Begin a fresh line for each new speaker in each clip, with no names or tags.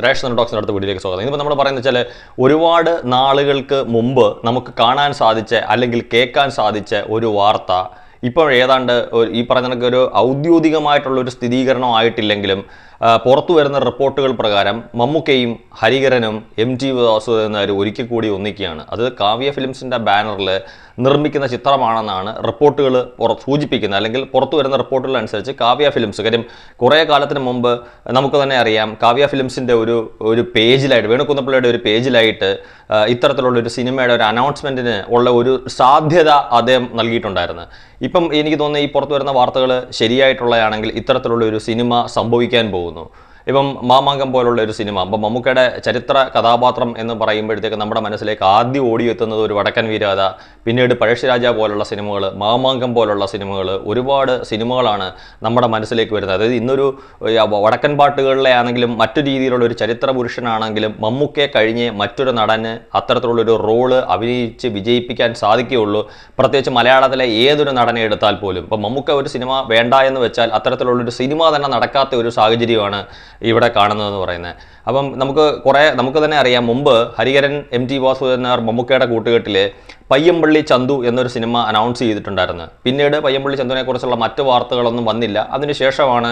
Ration ടോക്സിൻ്റെ അടുത്ത വീഡിയോയിലേക്ക് സ്വാഗതം. ഇതിപ്പോൾ നമ്മൾ പറയുന്നത് വെച്ചാൽ ഒരുപാട് നാളുകൾക്ക് മുമ്പ് നമുക്ക് കാണാൻ സാധിച്ച അല്ലെങ്കിൽ കേൾക്കാൻ സാധിച്ച ഒരു വാർത്ത ഇപ്പോൾ ഏതാണ്ട് ഈ പറഞ്ഞ കണക്ക് ഒരു ഔദ്യോഗികമായിട്ടുള്ളൊരു സ്ഥിരീകരണം ആയിട്ടില്ലെങ്കിലും പുറത്തു വരുന്ന റിപ്പോർട്ടുകൾ പ്രകാരം മമ്മൂക്കയും ഹരിഹരനും MT വാസുദേവനും ഒരിക്കൽ കൂടി ഒന്നിക്കുകയാണ്. അത് കാവ്യ ഫിലിംസിൻ്റെ ബാനറിൽ നിർമ്മിക്കുന്ന ചിത്രമാണെന്നാണ് റിപ്പോർട്ടുകൾ സൂചിപ്പിക്കുന്നത്. അല്ലെങ്കിൽ പുറത്തു വരുന്ന റിപ്പോർട്ടുകൾ അനുസരിച്ച് കാവ്യ ഫിലിംസ്, കാര്യം കുറേ കാലത്തിന് മുമ്പ് നമുക്ക് തന്നെ അറിയാം, കാവ്യ ഫിലിംസിൻ്റെ ഒരു പേജിലായിട്ട്, വേണുകുന്നപ്പിള്ളയുടെ ഒരു പേജിലായിട്ട് ഇത്തരത്തിലുള്ളൊരു സിനിമയുടെ ഒരു അനൗൺസ്മെൻറ്റിന് ഉള്ള ഒരു സാധ്യത അദ്ദേഹം നൽകിയിട്ടുണ്ടായിരുന്നു. ഇപ്പം എനിക്ക് തോന്നുന്നു ഈ പുറത്തു വരുന്ന വാർത്തകൾ ശരിയായിട്ടുള്ളതാണെങ്കിൽ ഇത്തരത്തിലുള്ള ഒരു സിനിമ സംഭവിക്കാൻ പോകുന്നു. ഇപ്പം മാമാങ്കം പോലുള്ള ഒരു സിനിമ, അപ്പം മമ്മൂക്കയുടെ ചരിത്ര കഥാപാത്രം എന്ന് പറയുമ്പോഴത്തേക്ക് നമ്മുടെ മനസ്സിലേക്ക് ആദ്യം ഓടിയെത്തുന്നത് ഒരു വടക്കൻ വീരകഥ, പിന്നീട് പഴശ്ശിരാജ പോലുള്ള സിനിമകൾ, മാമാങ്കം പോലുള്ള സിനിമകൾ, ഒരുപാട് സിനിമകളാണ് നമ്മുടെ മനസ്സിലേക്ക് വരുന്നത്. അതായത് ഇന്നൊരു വടക്കൻ പാട്ടുകളിലെ ആണെങ്കിലും മറ്റു രീതിയിലുള്ള ഒരു ചരിത്ര പുരുഷനാണെങ്കിലും മമ്മൂക്കയെ കഴിഞ്ഞ് മറ്റൊരു നടന് അത്തരത്തിലുള്ളൊരു റോള് അഭിനയിച്ച് വിജയിപ്പിക്കാൻ സാധിക്കുകയുള്ളൂ. പ്രത്യേകിച്ച് മലയാളത്തിലെ ഏതൊരു നടനെ എടുത്താൽ പോലും. ഇപ്പം മമ്മൂക്ക ഒരു സിനിമ വേണ്ട എന്ന് വെച്ചാൽ അത്തരത്തിലുള്ളൊരു സിനിമ തന്നെ നടക്കാത്ത ഒരു സാഹചര്യമാണ് ഇവിടെ കാണുന്നതെന്ന് പറയുന്നത്. അപ്പം നമുക്ക് തന്നെ അറിയാം, മുമ്പ് ഹരിഹരൻ MT വാസുദേവൻ മമ്മൂക്കയുടെ കൂട്ടുകെട്ടിൽ പയ്യമ്പള്ളി ചന്തു എന്നൊരു സിനിമ അനൗൺസ് ചെയ്തിട്ടുണ്ടായിരുന്നു. പിന്നീട് പയ്യമ്പള്ളി ചന്തുവിനെ കുറിച്ചുള്ള മറ്റ് വാർത്തകളൊന്നും വന്നില്ല. അതിനുശേഷമാണ്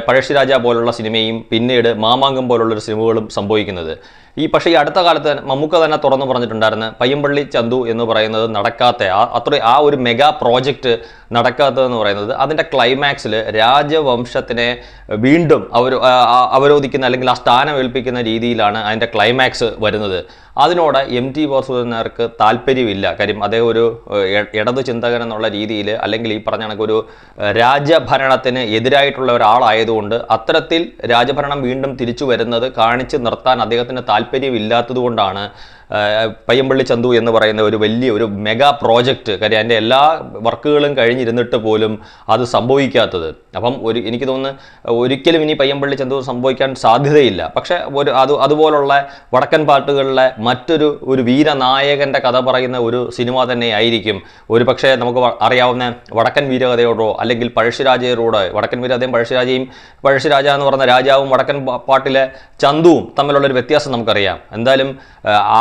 പഴശ്ശിരാജ പോലുള്ള സിനിമയും പിന്നീട് മാമാങ്കം പോലുള്ളൊരു സിനിമകളും സംഭവിക്കുന്നത്. പക്ഷേ ഈ അടുത്ത കാലത്ത് മമ്മൂക്ക തന്നെ തുറന്നു പറഞ്ഞിട്ടുണ്ടായിരുന്നു, പയ്യമ്പള്ളി ചന്തു എന്ന് പറയുന്നത് നടക്കാത്ത ആ ഒരു മെഗാ പ്രോജക്റ്റ് നടക്കാത്തതെന്ന് പറയുന്നത് അതിൻ്റെ ക്ലൈമാക്സിൽ രാജവംശത്തിനെ വീണ്ടും അവരോധിക്കുന്ന അല്ലെങ്കിൽ ആ സ്ഥാനം ഏൽപ്പിക്കുന്ന രീതിയിലാണ് അതിൻ്റെ ക്ലൈമാക്സ് വരുന്നത്. അതിനോട് MT വാസുദേവനാർക്ക് താല്പര്യമില്ല. കാര്യം അദ്ദേഹം ഒരു ഇടതു ചിന്തകൻ എന്നുള്ള രീതിയിൽ, അല്ലെങ്കിൽ ഈ പറഞ്ഞ കണക്കൊരു രാജഭരണത്തിന് എതിരായിട്ടുള്ള ഒരാളായതുകൊണ്ട് അത്തരത്തിൽ രാജഭരണം വീണ്ടും തിരിച്ചു വരുന്നത് കാണിച്ച് നിർത്താൻ അദ്ദേഹത്തിന് താല്പര്യമില്ലാത്തത് കൊണ്ടാണ് പയ്യമ്പള്ളി ചന്തു എന്ന് പറയുന്ന ഒരു മെഗാ പ്രോജക്റ്റ്, കാര്യം അതിൻ്റെ എല്ലാ വർക്കുകളും കഴിഞ്ഞിരുന്നിട്ട് പോലും അത് സംഭവിക്കാത്തത്. അപ്പം എനിക്ക് തോന്നുന്നു ഒരിക്കലും ഇനി പയ്യമ്പള്ളി ചന്തു സംഭവിക്കാൻ സാധ്യതയില്ല. പക്ഷേ അതുപോലുള്ള വടക്കൻ പാട്ടുകളിലെ മറ്റൊരു വീരനായകൻ്റെ കഥ പറയുന്ന ഒരു സിനിമ തന്നെ ആയിരിക്കും ഒരു പക്ഷേ നമുക്ക് അറിയാവുന്ന വടക്കൻ വീരകഥയോടോ അല്ലെങ്കിൽ പഴശ്ശിരാജയോടോ. വടക്കൻ വീരകഥയും പഴശ്ശിരാജ എന്ന് പറഞ്ഞ രാജാവും വടക്കൻ പാട്ടിലെ ചന്തുവും തമ്മിലുള്ളൊരു വ്യത്യാസം നമുക്കറിയാം. എന്തായാലും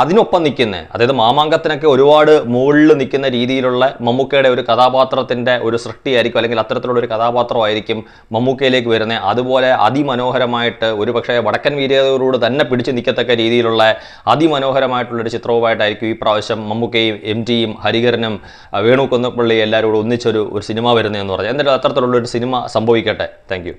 അതിനൊപ്പം നിൽക്കുന്ന, അതായത് മാമാങ്കത്തിനൊക്കെ ഒരുപാട് മുകളിൽ നിൽക്കുന്ന രീതിയിലുള്ള മമ്മൂക്കയുടെ ഒരു കഥാപാത്രത്തിൻ്റെ ഒരു സൃഷ്ടിയായിരിക്കും, അല്ലെങ്കിൽ അത്തരത്തിലുള്ള ഒരു കഥാപാത്രമായിരിക്കും മമ്മൂക്കയിലേക്ക് വരുന്നത്. അതുപോലെ അതിമനോഹരമായിട്ട് ഒരു പക്ഷേ വടക്കൻ വീരകഥയോട് തന്നെ പിടിച്ചു നിൽക്കത്തക്ക രീതിയിലുള്ള അതിമനോഹരമായിട്ടുള്ളൊരു ചിത്രവുമായിട്ടായിരിക്കും ഈ പ്രാവശ്യം മമ്മൂക്കയും MTയും ഹരിഹരനും വേണുകുന്നപ്പിള്ളി എല്ലാവരും കൂടെ ഒന്നിച്ചൊരു സിനിമ വരുന്നതെന്ന് പറഞ്ഞാൽ. എന്തായാലും അത്തരത്തിലുള്ളൊരു സിനിമ സംഭവിക്കട്ടെ. Thank you.